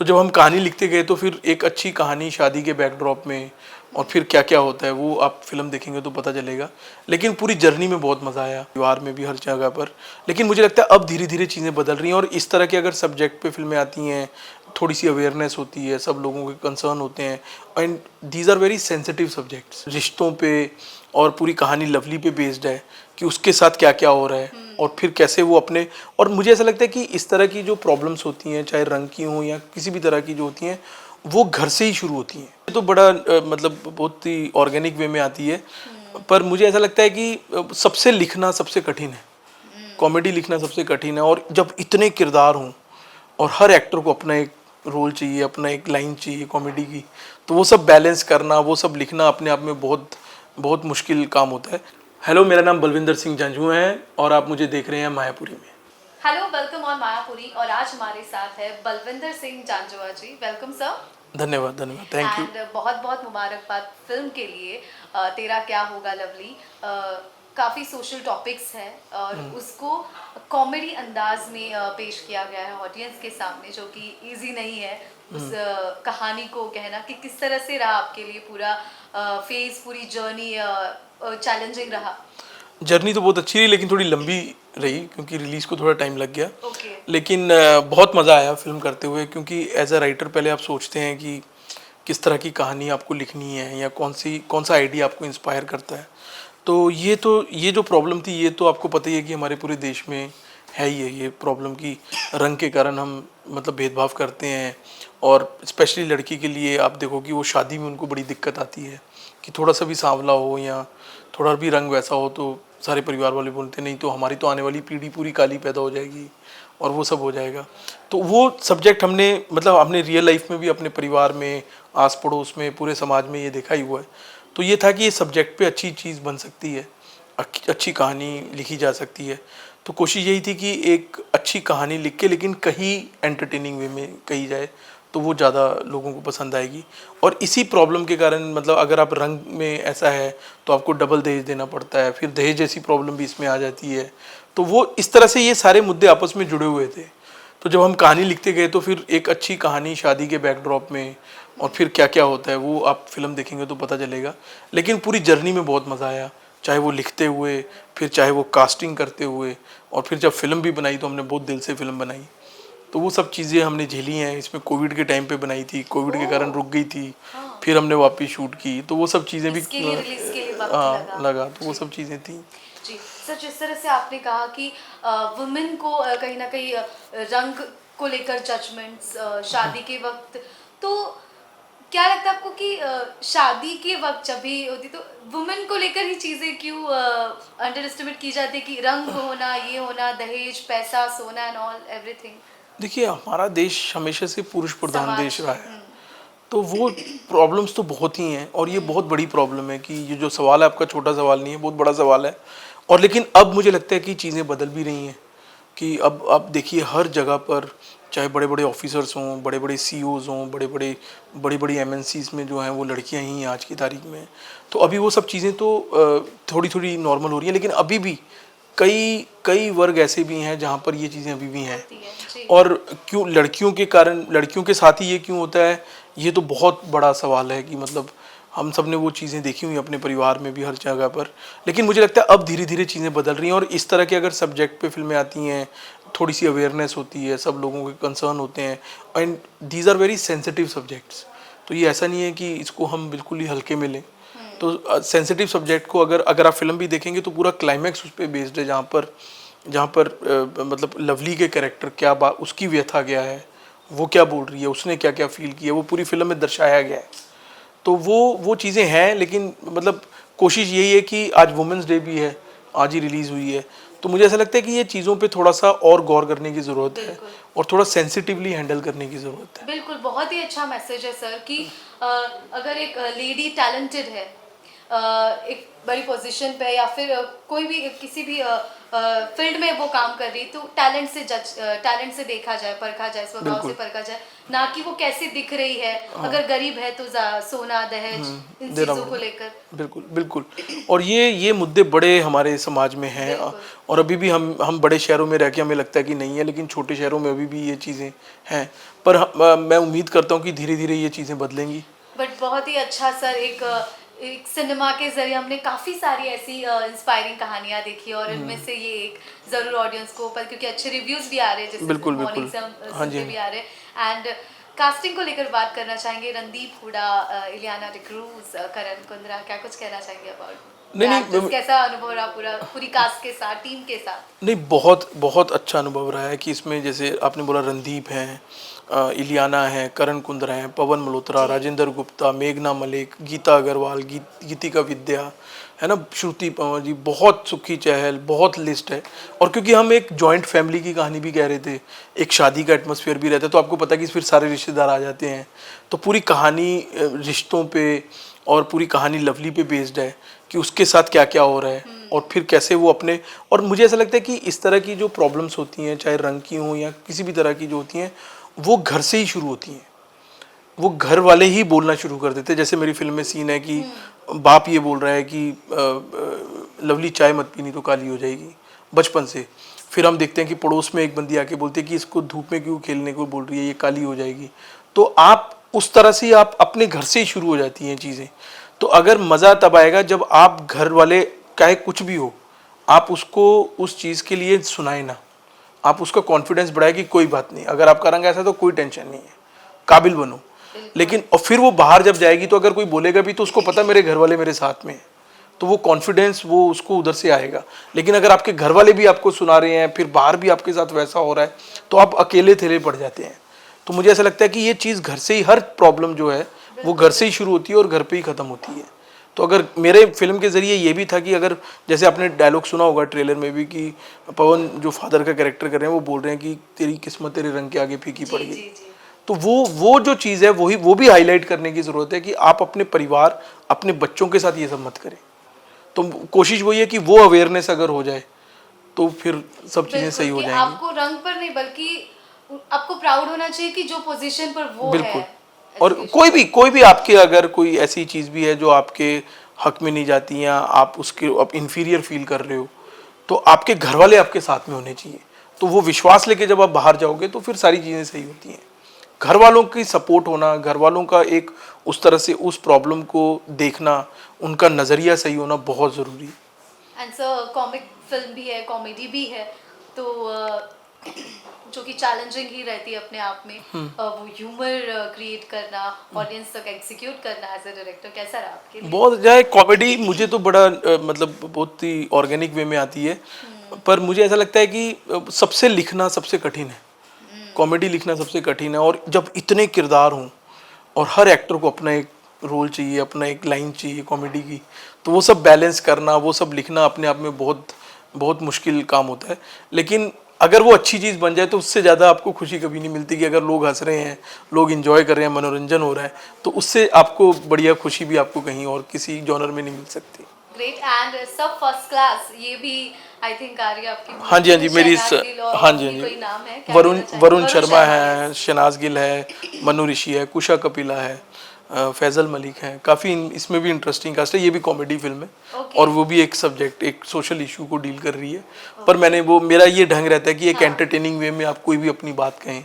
तो जब हम कहानी लिखते गए तो फिर एक अच्छी कहानी शादी के बैकड्रॉप में और फिर क्या क्या होता है वो आप फिल्म देखेंगे तो पता चलेगा। लेकिन पूरी जर्नी में बहुत मज़ा आया, परिवार में भी, हर जगह पर। लेकिन मुझे लगता है अब धीरे धीरे चीज़ें बदल रही हैं और इस तरह के अगर सब्जेक्ट पे फिल्में आती हैं, थोड़ी सी अवेयरनेस होती है, सब लोगों के कंसर्न होते हैं। And these are very sensitive subjects, रिश्तों पे, और पूरी कहानी लवली पे बेस्ड है कि उसके साथ क्या क्या हो रहा है और फिर कैसे वो अपने। और मुझे ऐसा लगता है कि इस तरह की जो प्रॉब्लम्स होती हैं, चाहे रंग की हों या किसी भी तरह की जो होती हैं, वो घर से ही शुरू होती हैं। ये तो बड़ा मतलब बहुत ही ऑर्गेनिक वे में आती है। पर मुझे ऐसा लगता है कि सबसे लिखना सबसे कठिन है, कॉमेडी लिखना सबसे कठिन है। और जब इतने किरदार हों और हर एक्टर को अपना एक रोल चाहिए, अपना एक लाइन चाहिए कॉमेडी की, तो वो सब बैलेंस करना, वो सब लिखना अपने आप में बहुत बहुत मुश्किल काम होता है। हेलो, मेरा नाम बलविंदर सिंह जांजू है और आप मुझे देख रहे हैं मायापुरी में। Hello, welcome on Mayapuri. और आज हमारे साथ है बलविंदर सिंह जांजूआ जी। Welcome sir. धन्यवाद धन्यवाद, थैंक यू। एंड बहुत बहुत मुबारकबाद फिल्म के लिए। तेरा क्या होगा लवली काफ़ी सोशल टॉपिक्स हैं और उसको कॉमेडी अंदाज में पेश किया गया है ऑडियंस के सामने, जो कि इजी नहीं है उस कहानी को कहना कि किस तरह से रहा आपके लिए पूरा फेज, पूरी जर्नी चैलेंजिंग रहा। जर्नी तो बहुत अच्छी रही लेकिन थोड़ी लंबी रही क्योंकि रिलीज़ को थोड़ा टाइम लग गया। ओके। लेकिन बहुत मज़ा आया फिल्म करते हुए, क्योंकि एज अ राइटर पहले आप सोचते हैं कि किस तरह की कहानी आपको लिखनी है या कौन सा आइडिया आपको इंस्पायर करता है। तो ये जो प्रॉब्लम थी, ये तो आपको पता ही है कि हमारे पूरे देश में है ही है ये प्रॉब्लम की रंग के कारण हम मतलब भेदभाव करते हैं। और स्पेशली लड़की के लिए आप देखो कि वो शादी में उनको बड़ी दिक्कत आती है कि थोड़ा सा भी सांवला हो या थोड़ा भी रंग वैसा हो तो सारे परिवार वाले बोलते नहीं तो हमारी तो आने वाली पीढ़ी पूरी काली पैदा हो जाएगी और वो सब हो जाएगा। तो वो सब्जेक्ट हमने मतलब हमने रियल लाइफ में भी अपने परिवार में, आस पड़ोस में, पूरे समाज में ये देखा ही हुआ है। तो ये था कि ये सब्जेक्ट पे अच्छी चीज़ बन सकती है, अच्छी कहानी लिखी जा सकती है। तो कोशिश यही थी कि एक अच्छी कहानी लिख के लेकिन कहीं एंटरटेनिंग वे में कही जाए तो वो ज़्यादा लोगों को पसंद आएगी। और इसी प्रॉब्लम के कारण मतलब अगर आप रंग में ऐसा है तो आपको डबल दहेज देना पड़ता है, फिर दहेज जैसी प्रॉब्लम भी इसमें आ जाती है। तो वो इस तरह से ये सारे मुद्दे आपस में जुड़े हुए थे। तो जब हम कहानी लिखते गए तो फिर एक अच्छी कहानी शादी के बैकड्रॉप में और फिर क्या क्या होता है वो आप फिल्म देखेंगे तो पता चलेगा। लेकिन पूरी जर्नी में बहुत मज़ा आया, चाहे वो लिखते हुए, फिर चाहे वो कास्टिंग करते हुए, और फिर जब फिल्म भी बनाई तो हमने बहुत दिल से फिल्म बनाई। तो वो सब चीज़ें हमने झेली हैं। इसमें कोविड के टाइम पे बनाई थी, कोविड के कारण रुक गई थी, फिर हमने वापस शूट की, तो वो सब चीज़ें भी इसके लिए रिलीज के लिए वक्त हाँ लगा। लगा। तो वो जी सब चीज़ें थी। जी सर, जिस तरह से आपने कहा कि वुमेन को कहीं ना कहीं रंग को लेकर जजमेंट्स शादी के वक्त, तो क्या लगता है आपको कि शादी के वक्त जब भी होती तो वुमेन को लेकर ही चीज़ें क्यों अंडर एस्टिमेट की जाती है कि रंग होना, ये होना, दहेज, पैसा, सोना एंड ऑल एवरीथिंग। देखिए, हमारा देश हमेशा से पुरुष प्रधान समाज। देश रहा है। तो वो प्रॉब्लम्स तो बहुत ही हैं और ये बहुत बड़ी प्रॉब्लम है कि ये जो सवाल है आपका छोटा सवाल नहीं है, बहुत बड़ा सवाल है। और लेकिन अब मुझे लगता है कि चीज़ें बदल भी रही हैं कि अब देखिए हर जगह पर, चाहे बड़े बड़े ऑफिसर्स हों, बड़े बड़े सीईओज़ हों, बड़ी बड़ी एमएनसीज में जो हैं वो लड़कियां ही हैं आज की तारीख में। तो अभी वो सब चीज़ें तो थोड़ी थोड़ी नॉर्मल हो रही हैं, लेकिन अभी भी कई कई वर्ग ऐसे भी हैं जहाँ पर ये चीज़ें अभी भी हैं। होती है जी। और क्यों लड़कियों के कारण, लड़कियों के साथ ही ये क्यों होता है, ये तो बहुत बड़ा सवाल है कि मतलब हम सब ने वो चीज़ें देखी हुई अपने परिवार में भी, हर जगह पर। लेकिन मुझे लगता है अब धीरे धीरे चीज़ें बदल रही हैं और इस तरह के अगर सब्जेक्ट पे फिल्में आती हैं, थोड़ी सी अवेयरनेस होती है, सब लोगों के कंसर्न होते हैं। And these are very sensitive subjects. तो ये ऐसा नहीं है कि इसको हम बिल्कुल ही हल्के में लें। तो सेंसिटिव सब्जेक्ट को अगर अगर आप फिल्म भी देखेंगे तो पूरा क्लाइमैक्स उस पर बेस्ड है, जहाँ पर मतलब लवली के कैरेक्टर क्या बात, उसकी व्यथा क्या है, वो क्या बोल रही है, उसने क्या क्या फील किया, वो पूरी फिल्म में दर्शाया गया है। तो वो चीज़ें हैं। लेकिन मतलब कोशिश यही है कि आज वुमेंस डे भी है, आज ही रिलीज़ हुई है। तो मुझे ऐसा लगता है कि ये चीज़ों पे थोड़ा सा और गौर करने की ज़रूरत है बिल्कुल और थोड़ा सेंसिटिवली हैंडल करने की ज़रूरत है। बिल्कुल, बहुत ही अच्छा मैसेज है सर कि अ, अगर एक लेडी टैलेंटेड है, एक बड़ी पोजीशन पे या फिर कोई भी किसी भी फील्ड में वो काम कर रही, तो टैलेंट से देखा जाए, परखा जाए, स्वभाव से बिल्कुल। परखा जाए, ना कि वो कैसे दिख रही है। अगर गरीब है तो सोना दहेज इन देना चीजों को पड़ेगा। लेकर। बिल्कुल, बिल्कुल। और ये मुद्दे बड़े हमारे समाज में हैं, बिल्कुल। और अभी भी हम बड़े शहरों में रह के हमें लगता है कि नहीं है, लेकिन छोटे शहरों में अभी भी ये चीज़ें हैं। पर मैं उम्मीद करता हूँ कि धीरे-धीरे ये चीज़ें बदलेंगी। बट बहुत ही अच्छा सर, एक सिनेमा के जरिए हमने काफ़ी सारी ऐसी इंस्पायरिंग कहानियाँ देखी, और इनमें से ये एक ज़रूर ऑडियंस को, पर क्योंकि अच्छे रिव्यूज़ भी आ रहे हैं, जैसे बिल्कुल, मॉर्निंग बिल्कुल। से हम हाँ जी, सुनते हाँ भी जी। आ रहे हैं। एंड कास्टिंग को लेकर बात करना चाहेंगे, रणदीप हुडा, इलियाना डिक्रूज, करण कुंद्रा, क्या कुछ कहना चाहेंगे अबाउट द नहीं, एक्टर्स? नहीं, कैसा अनुभव रहा पूरी कास्ट के साथ, टीम के साथ? नहीं, बहुत बहुत अच्छा अनुभव रहा है कि इसमें जैसे आपने बोला रणदीप हैं, इलियाना हैं, करण कुंद्रा हैं, पवन मल्होत्रा, जी राजेंद्र गुप्ता, मेघना मलिक, गीता अग्रवाल, गीतिका विद्या, है ना, श्रुति पंवर जी, बहुत, सुखी चहल, बहुत लिस्ट है। और क्योंकि हम एक जॉइंट फैमिली की कहानी भी कह रहे थे, एक शादी का एटमॉस्फेयर भी रहता है, तो आपको पता है कि फिर सारे रिश्तेदार आ जाते हैं, तो पूरी कहानी रिश्तों पे और पूरी कहानी लवली पे बेस्ड है कि उसके साथ क्या क्या हो रहा है, और फिर कैसे वो अपने, और मुझे ऐसा लगता है कि इस तरह की जो प्रॉब्लम्स होती हैं, चाहे रंग की हों या किसी भी तरह की जो होती हैं, वो घर से ही शुरू होती हैं। वो घर वाले ही बोलना शुरू कर देते हैं। जैसे मेरी फिल्म में सीन है कि बाप ये बोल रहा है कि लवली चाय मत पीनी तो काली हो जाएगी, बचपन से। फिर हम देखते हैं कि पड़ोस में एक बंदी आके बोलती है कि इसको धूप में क्यों खेलने को बोल रही है, ये काली हो जाएगी। तो आप उस तरह से आप अपने घर से ही शुरू हो जाती हैं चीज़ें। तो अगर मज़ा तब आएगा जब आप घर वाले, चाहे कुछ भी हो, आप उसको उस चीज़ के लिए सुनाए ना, आप उसका कॉन्फिडेंस बढ़ाए कि कोई बात नहीं, अगर आपका रंग ऐसा है तो कोई टेंशन नहीं है, काबिल बनो। लेकिन और फिर वो बाहर जब जाएगी तो अगर कोई बोलेगा भी तो उसको पता मेरे घर वाले मेरे साथ में हैं, तो वो कॉन्फिडेंस वो उसको उधर से आएगा। लेकिन अगर आपके घर वाले भी आपको सुना रहे हैं, फिर बाहर भी आपके साथ वैसा हो रहा है, तो आप अकेले थेले पड़ जाते हैं। तो मुझे ऐसा लगता है कि ये चीज़ घर से ही, हर प्रॉब्लम जो है वो घर से ही शुरू होती है और घर पे ही ख़त्म होती है। तो अगर मेरे फिल्म के ज़रिए ये भी था कि अगर, जैसे आपने डायलॉग सुना होगा ट्रेलर में भी कि पवन जो फादर का कैरेक्टर कर रहे हैं वो बोल रहे हैं कि तेरी किस्मत तेरे रंग के आगे फीकी पड़ जी गई। जी जी। तो वो जो चीज़ है वही, वो भी हाईलाइट करने की ज़रूरत है कि आप अपने परिवार, अपने बच्चों के साथ ये सब मत करें। तो कोशिश वही है कि वो अवेयरनेस अगर हो जाए तो फिर सब चीज़ें बिल्कुल, सही हो कि जाएंगी। आपको रंग पर नहीं, बल्कि आपको प्राउड होना चाहिए कि जो पोजीशन पर वो है बिल्कुल। और एजुकेशन में। कोई भी आपके, अगर कोई ऐसी चीज़ भी है जो आपके हक में नहीं जाती, या आप उसके आप इन्फीरियर फील कर रहे हो, तो आपके घर वाले आपके साथ में होने चाहिए। तो वो विश्वास लेके जब आप बाहर जाओगे तो फिर सारी चीज़ें सही होती हैं। घर वालों की सपोर्ट होना, घर वालों का एक उस तरह से उस प्रॉब्लम को देखना, उनका नज़रिया सही होना बहुत ज़रूरी है। एंड सर, कॉमिक फिल्म भी है, कॉमेडी भी है, तो जो कि चैलेंजिंग ही रहती है अपने आप में। वो ह्यूमर क्रिएट करना, ऑडियंस तक एग्जीक्यूट करना एज अ डायरेक्टर, कैसा रहा आपके लिए? बहुत जाए कॉमेडी मुझे तो बड़ा मतलब बहुत ही ऑर्गेनिक वे में आती है। पर मुझे ऐसा लगता है कि सबसे लिखना सबसे कठिन है, कॉमेडी लिखना सबसे कठिन है। और जब इतने किरदार हों और हर एक्टर को अपना एक रोल चाहिए, अपना एक लाइन चाहिए कॉमेडी की, तो वो सब बैलेंस करना, वो सब लिखना अपने आप में बहुत बहुत मुश्किल काम होता है। लेकिन अगर वो अच्छी चीज़ बन जाए तो उससे ज़्यादा आपको खुशी कभी नहीं मिलती कि अगर लोग हंस रहे हैं, लोग इंजॉय कर रहे हैं, मनोरंजन हो रहा है, तो उससे आपको बढ़िया खुशी भी आपको कहीं और किसी जॉनर में नहीं मिल सकती। ग्रेट। एंड सब फर्स्ट क्लास, ये भी आई थिंक आ रही है आपकी हाँ जी, हाँ मूवी जी, में, मेरी शहनाज गिल हाँ और जी, हाँ भी जी, कोई नाम है, क्या वरुण कहना चाहेंगे? वरुण शर्मा शर्मा, है, yes। शहनाज गिल है, मनु ऋषि है, कुशा कपिला है, फैजल मलिक है। काफ़ी इसमें भी इंटरेस्टिंग कास्ट है। ये भी कॉमेडी फिल्म है, ओके। और वो भी एक सब्जेक्ट, एक सोशल इशू को डील कर रही है। पर मैंने वो, मेरा ये ढंग रहता है कि एक हाँ। एंटरटेनिंग वे में आप कोई भी अपनी बात कहें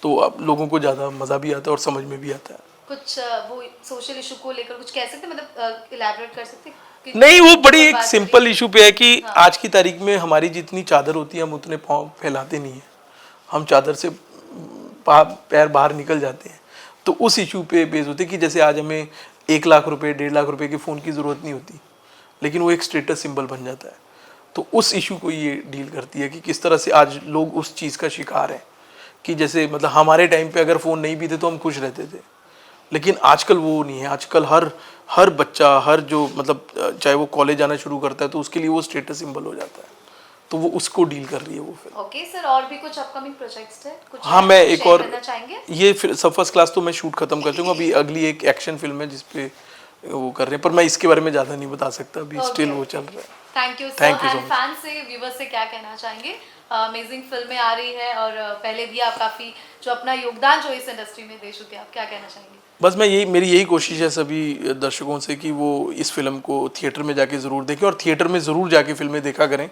तो आप लोगों को ज़्यादा मज़ा भी आता है और समझ में भी आता है। कुछ वो सोशल इशू को लेकर कुछ कह सकते हैं, मतलब इलैबोरेट कर सकते हैं कि नहीं, वो बड़ी ऊपर एक बात हो रही सिंपल है? इशू पे है कि हाँ। आज की तारीख में हमारी जितनी चादर होती है हम उतने पाँव फैलाते नहीं हैं, हम चादर से पैर बाहर निकल जाते हैं। तो उस इशू पे बेस होती है कि जैसे आज हमें 1 लाख रुपए 1.5 लाख रुपए के फ़ोन की ज़रूरत नहीं होती, लेकिन वो एक स्टेटस सिंबल बन जाता है। तो उस इशू को ये डील करती है कि किस तरह से आज लोग उस चीज़ का शिकार हैं, कि जैसे मतलब हमारे टाइम पे अगर फ़ोन नहीं भी थे तो हम खुश रहते थे, लेकिन आजकल वो नहीं है। आजकल हर हर बच्चा, हर जो मतलब चाहे वो कॉलेज जाना शुरू करता है तो उसके लिए वो स्टेटस सिंबल हो जाता है। तो वो उसको डील कर रही है वो फिल्म। ओके सर, और भी कुछ अपकमिंग प्रोजेक्ट्स है, कुछ हाँ, मैं एक शेयर और, करना चाहेंगे? ये फिर सब फर्स्ट क्लास तो मैं शूट खत्म कर चुका, अभी अगली एक एक्शन फिल्म है जिसपे वो कर रहे हैं, पर मैं इसके बारे में ज़्यादा नहीं बता सकता अभी, स्टिल वो चल रहा है। Thank you Thank sir. you so and much. Fan से, व्यूवर्स से क्या कहना चाहेंगे? अमेजिंग फिल्में आ रही है और पहले भी आप काफ़ी जो अपना योगदान जो इस इंडस्ट्री में दे चुके हैं, आप क्या कहना चाहेंगे? बस मैं मेरी यही कोशिश है सभी दर्शकों से कि वो इस फिल्म को थिएटर में जाके ज़रूर देखें, और थिएटर में ज़रूर जाके फिल्में देखा करें,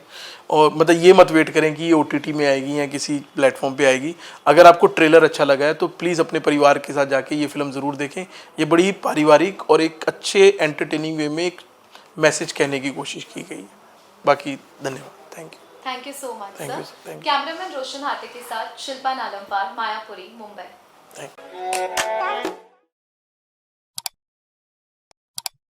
और मतलब ये मत वेट करें कि ये OTT में आएगी या किसी प्लेटफॉर्म पे आएगी। अगर आपको ट्रेलर अच्छा लगा है तो प्लीज़ अपने परिवार के साथ जाके ये फिल्म ज़रूर देखें। ये बड़ी ही पारिवारिक और एक अच्छे एंटरटेनिंग वे में एक मैसेज कहने की कोशिश की गई है। बाकी धन्यवाद, thank you. Thank you so much Thank you, sir. thank you. Cameraman Roshan Hate के साथ शिल्पा नालमवाल, मायापुरी, मुंबई। Thank you.